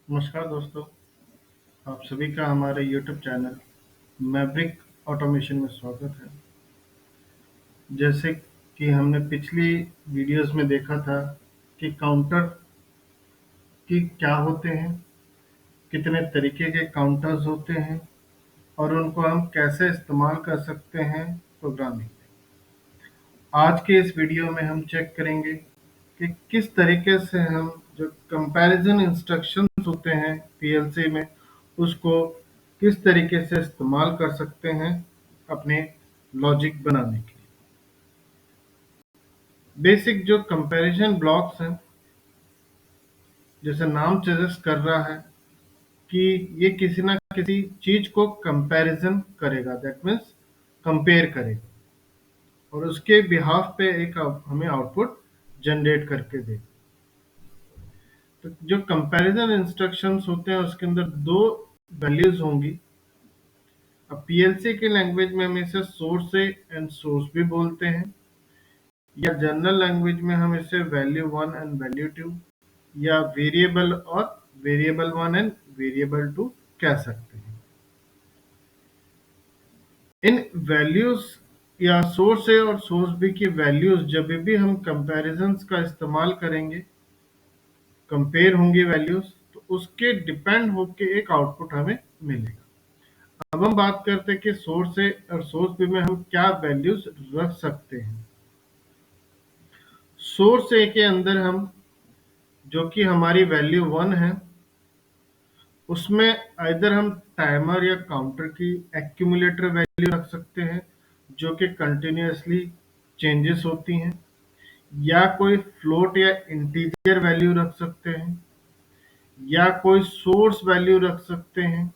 नमस्कार दोस्तों, आप सभी का हमारे YouTube चैनल मैवरिक ऑटोमेशन में स्वागत है। जैसे कि हमने पिछली वीडियोस में देखा था कि काउंटर की क्या होते हैं, कितने तरीके के काउंटर्स होते हैं और उनको हम कैसे इस्तेमाल कर सकते हैं प्रोग्रामिंग में। आज के इस वीडियो में हम चेक करेंगे कि किस तरीके से हम जो कंपैरिजन इंस्ट्रक्शंस होते हैं पीएलसी में, उसको किस तरीके से इस्तेमाल कर सकते हैं अपने लॉजिक बनाने के लिए। बेसिक जो कंपैरिजन ब्लॉक्स हैं, जैसे नाम सजेस्ट कर रहा है कि ये किसी ना किसी चीज को कंपैरिजन करेगा, दैट मीन्स कंपेयर करेगा और उसके बिहाफ पे एक हमें आउटपुट जनरेट करके देगा। तो जो कंपैरिजन इंस्ट्रक्शंस होते हैं उसके अंदर दो वैल्यूज होंगी। अब पीएलसी की लैंग्वेज में हम इसे सोर्स ए एंड सोर्स भी बोलते हैं, या जनरल लैंग्वेज में हम इसे value one and value two या वेरिएबल और variable one and variable two कह सकते हैं। इन वैल्यूज या सोर्स ए और सोर्स बी की वैल्यूज जब भी हम कंपैरिजंस का इस्तेमाल करेंगे, कंपेयर होंगी वैल्यूज, तो उसके डिपेंड होके एक आउटपुट हमें मिलेगा। अब हम बात करते हैं कि सोर्स ए और सोर्स बी में हम क्या वैल्यूज रख सकते हैं। सोर्स ए के अंदर हम, जो कि हमारी वैल्यू वन है, उसमें आइदर हम टाइमर या काउंटर की एक्यूमुलेटर वैल्यू रख सकते हैं जो कि कंटिन्यूअसली चेंजेस होती हैं, या कोई फ्लोट या इंटीजर वैल्यू रख सकते हैं, या कोई सोर्स वैल्यू रख सकते हैं,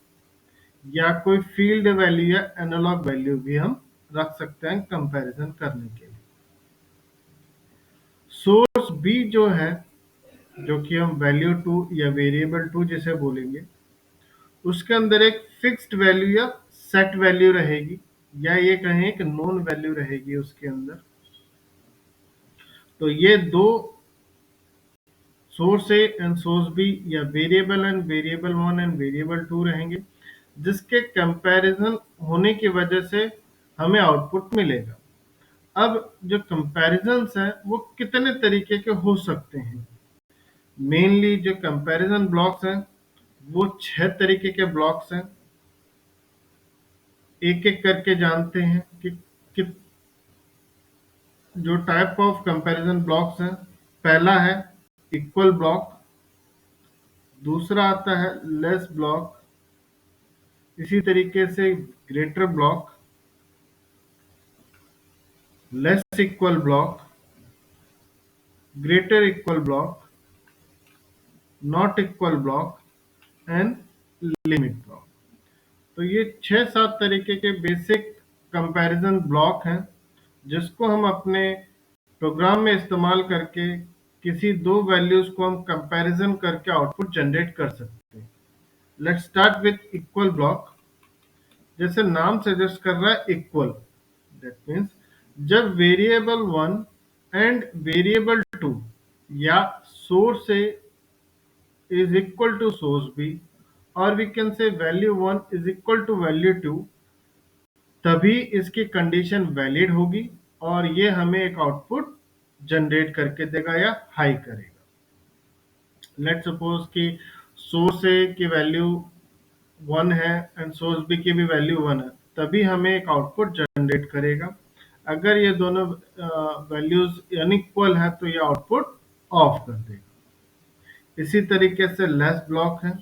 या कोई फील्ड वैल्यू या एनालॉग वैल्यू भी हम रख सकते हैं कंपैरिजन करने के लिए। सोर्स बी जो है, जो कि हम वैल्यू टू या वेरिएबल टू जिसे बोलेंगे, उसके अंदर एक फिक्स्ड वैल्यू या सेट वैल्यू रहेगी, या ये कहें एक नोन वैल्यू रहेगी उसके अंदर। तो ये दो source A and source B या variable and variable one and variable two रहेंगे, जिसके कंपैरिजन होने की वजह से हमें आउटपुट मिलेगा। अब जो कंपैरिजंस हैं वो कितने तरीके के हो सकते हैं। मेनली जो कंपैरिजन ब्लॉक्स हैं वो 6 तरीके के ब्लॉक्स हैं। एक एक करके जानते हैं कि जो टाइप ऑफ कंपैरिजन ब्लॉक्स हैं। पहला है इक्वल ब्लॉक, दूसरा आता है लेस ब्लॉक, इसी तरीके से greater block, less equal block, greater equal block, not equal block and limit block. तो ये 6-7 तरीके के बेसिक कंपैरिजन ब्लॉक हैं जिसको हम अपने प्रोग्राम में इस्तेमाल करके किसी दो वैल्यूज को हम कंपैरिजन करके आउटपुट जनरेट कर सकते हैं। Let's start with equal block. जैसे नाम सजेस्ट कर रहा है इक्वल, दैट मीन्स जब variable one and variable two या source A is equal to source b, or we can say value 1 is equal to value 2, तभी इसकी कंडीशन वैलिड होगी और ये हमें एक आउटपुट जनरेट करके देगा या हाई करेगा। लेट सपोज कि सोर्स ए की वैल्यू 1 है एंड सोर्स बी की भी वैल्यू 1 है, तभी हमें एक आउटपुट जनरेट करेगा। अगर ये दोनों वैल्यूज अनइक्वल है तो ये आउटपुट ऑफ कर देगा। इसी तरीके से लेस ब्लॉक है।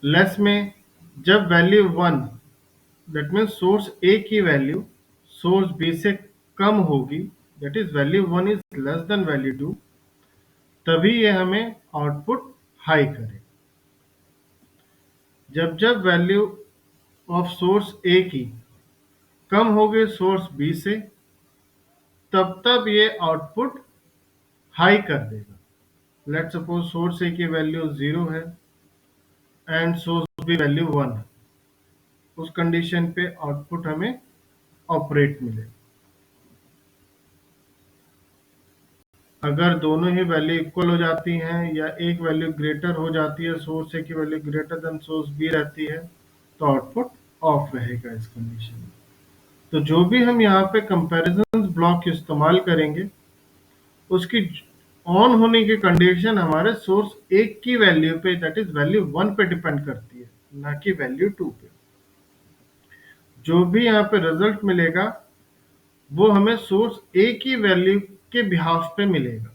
लेस में जब value 1, that means source A की वैल्यू सोर्स बी से कम होगी, that is value 1 is less than value 2, तभी ये हमें आउटपुट हाई करेगा। जब जब वैल्यू ऑफ सोर्स ए की कम होगी सोर्स बी से, तब तब ये आउटपुट हाई कर देगा। लेट सपोज सोर्स ए की वैल्यू 0 है एंड सोर्स बी वैल्यू 1 है, उस कंडीशन पे आउटपुट हमें ऑपरेट मिलेगा। अगर दोनों ही वैल्यू इक्वल हो जाती हैं या एक वैल्यू ग्रेटर हो जाती है, सोर्स ए की value greater than source B रहती है, तो आउटपुट ऑफ रहेगा इस कंडीशन में। तो जो भी हम यहाँ पे कंपैरिजन ब्लॉक इस्तेमाल करेंगे, उसकी ऑन होने की कंडीशन हमारे सोर्स एक की वैल्यू पे, दैट इज वैल्यू 1 पे डिपेंड करती है, ना कि वैल्यू 2 पे। जो भी यहाँ पे रिजल्ट मिलेगा वो हमें सोर्स ए की वैल्यू के बिहाफ पे मिलेगा।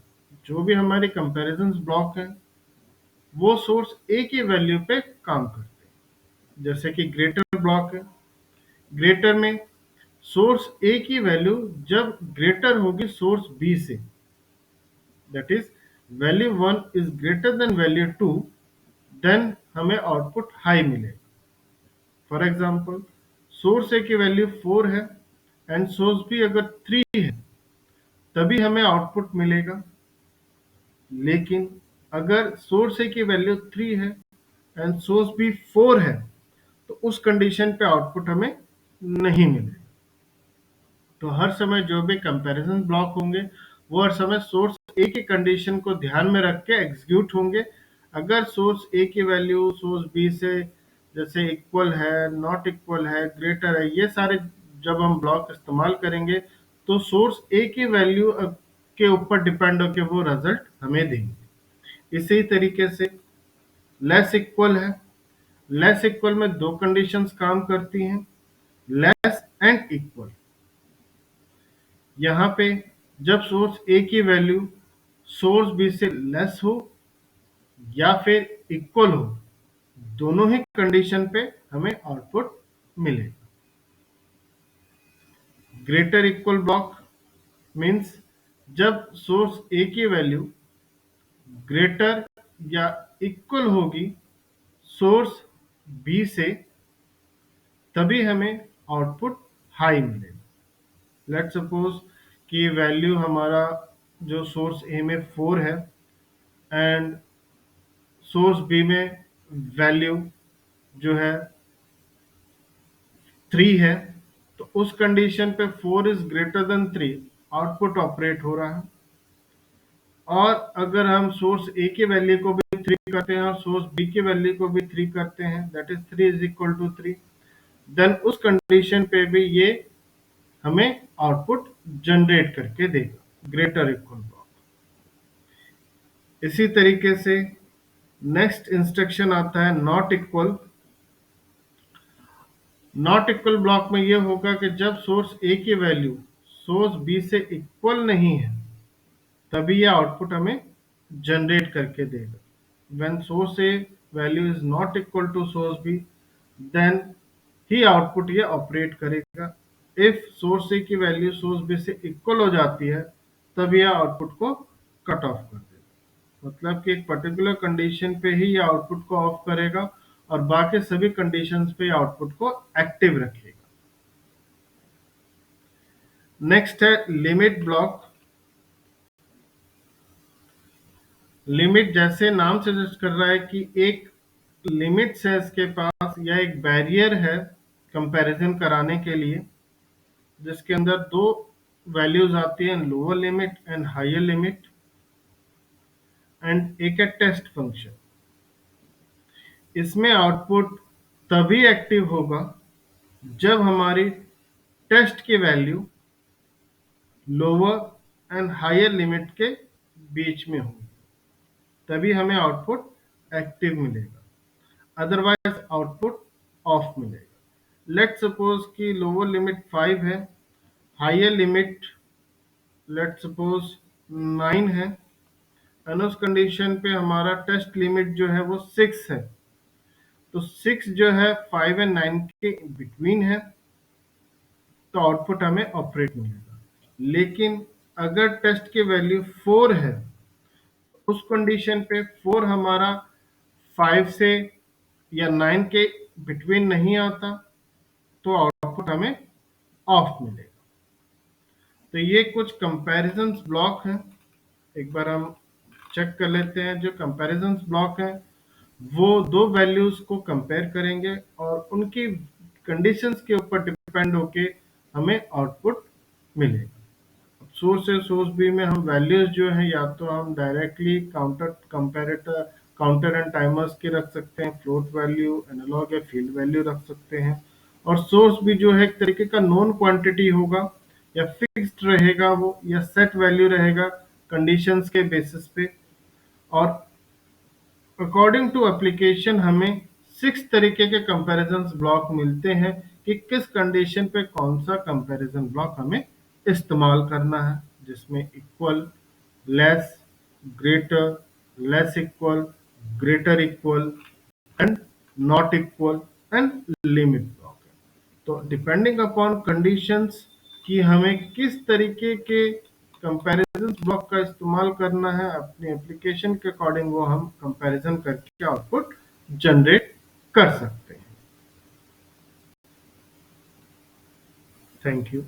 जो भी हमारे कंपैरिजन ब्लॉक हैं वो सोर्स ए की वैल्यू पे काम करते हैं। जैसे कि ग्रेटर ब्लॉक है, ग्रेटर में सोर्स ए की वैल्यू जब ग्रेटर होगी सोर्स बी से, that is value 1 is greater than value 2, then हमें आउटपुट हाई मिलेगा। फॉर एग्जांपल, सोर्स ए की वैल्यू 4 है एंड सोर्स बी अगर 3 है, तभी हमें आउटपुट मिलेगा। लेकिन अगर सोर्स ए की वैल्यू 3 है एंड सोर्स बी 4 है, तो उस कंडीशन पे आउटपुट हमें नहीं मिलेगा। तो हर समय जो भी कंपैरिजन ब्लॉक होंगे वो हर समय सोर्स ए की कंडीशन को ध्यान में रख के एग्जीक्यूट होंगे। अगर सोर्स ए की वैल्यू सोर्स बी से जैसे इक्वल है, नॉट इक्वल है, ग्रेटर है, ये सारे जब हम ब्लॉक इस्तेमाल करेंगे तो सोर्स ए की वैल्यू के ऊपर डिपेंड होकर वो रिजल्ट हमें देंगे। इसी तरीके से लेस इक्वल है, लेस इक्वल में दो कंडीशंस काम करती हैं, लेस एंड इक्वल। यहाँ पे जब सोर्स ए की वैल्यू सोर्स बी से लेस हो या फिर इक्वल हो, दोनों ही कंडीशन पे हमें आउटपुट मिलेगा। ग्रेटर इक्वल ब्लॉक मीन्स जब सोर्स ए की वैल्यू ग्रेटर या इक्वल होगी सोर्स बी से, तभी हमें आउटपुट हाई मिलेगा। लेट्स सपोज कि वैल्यू हमारा जो सोर्स ए में 4 है एंड सोर्स बी में वैल्यू जो है 3 है, तो उस कंडीशन पे 4 is greater then 3, output operate हो रहा है। और अगर हम सोर्स ए की वैल्यू को भी 3 करते हैं और सोर्स बी की वैल्यू को भी 3 करते हैं, that is 3 is equal to 3, then उस कंडीशन पे भी ये हमें आउटपुट जनरेट करके देगा, ग्रेटर इक्वल ब्लॉक। इसी तरीके से नेक्स्ट इंस्ट्रक्शन आता है not equal. Not equal block में ये होगा कि जब सोर्स ए की वैल्यू सोर्स बी से इक्वल नहीं है, तभी ये आउटपुट हमें जनरेट करके देगा। When source A value is not equal to source B, then ही आउटपुट ये ऑपरेट करेगा। इफ सोर्स ए की वैल्यू सोर्स बी से इक्वल हो जाती है, तब यह आउटपुट को कट ऑफ कर देगा। मतलब कि एक पर्टिकुलर कंडीशन पे ही ये आउटपुट को ऑफ करेगा और बाकी सभी कंडीशंस पे आउटपुट को एक्टिव रखेगा। नेक्स्ट है लिमिट ब्लॉक। लिमिट जैसे नाम सजेस्ट कर रहा है कि एक लिमिट्स है इसके पास या एक बैरियर है कंपैरिजन कराने के लिए, जिसके अंदर दो वैल्यूज आती हैं, lower limit and higher limit, and एक है टेस्ट फंक्शन। इसमें आउटपुट तभी एक्टिव होगा जब हमारी टेस्ट की value lower and higher limit के बीच में होगी, तभी हमें आउटपुट एक्टिव मिलेगा, अदरवाइज आउटपुट ऑफ मिलेगा। लेट सपोज कि लोअर लिमिट 5 है, हायर लिमिट लेट सपोज 9 है, एंड उस कंडीशन पे हमारा टेस्ट लिमिट जो है वो 6 है। तो 6 जो है 5 एंड 9 के बिटवीन है, तो आउटपुट हमें ऑपरेट मिलेगा। लेकिन अगर टेस्ट की वैल्यू 4 है, उस कंडीशन पे 4 हमारा 5 से या 9 के बिटवीन नहीं आता, तो आउटपुट हमें ऑफ मिलेगा। तो ये कुछ कंपैरिजन ब्लॉक हैं। एक बार हम चेक कर लेते हैं। जो कंपैरिजन ब्लॉक है वो दो वैल्यूज को कंपेयर करेंगे और उनकी कंडीशंस के ऊपर डिपेंड होके हमें आउटपुट मिलेगा। सोर्स है, सोर्स बी में हम वैल्यूज जो है या तो हम डायरेक्टली काउंटर एंड टाइमर्स के रख सकते हैं, फ्लोट वैल्यू, एनालॉग या फील्ड वैल्यू रख सकते हैं। और सोर्स भी जो है एक तरीके का नोन क्वांटिटी होगा, या फिक्स्ड रहेगा वो, या सेट वैल्यू रहेगा कंडीशंस के बेसिस पे। और अकॉर्डिंग टू एप्लीकेशन हमें 6 तरीके के कंपैरिजन ब्लॉक मिलते हैं कि किस कंडीशन पे कौन सा कंपैरिजन ब्लॉक हमें इस्तेमाल करना है, जिसमें equal, less, greater, less equal, greater equal and not equal and limit block है। तो डिपेंडिंग अपॉन कंडीशंस कि हमें किस तरीके के कंपैरिजन ब्लॉक का इस्तेमाल करना है, अपनी एप्लीकेशन के अकॉर्डिंग वो हम कंपैरिजन करके आउटपुट जनरेट कर सकते हैं। Thank you.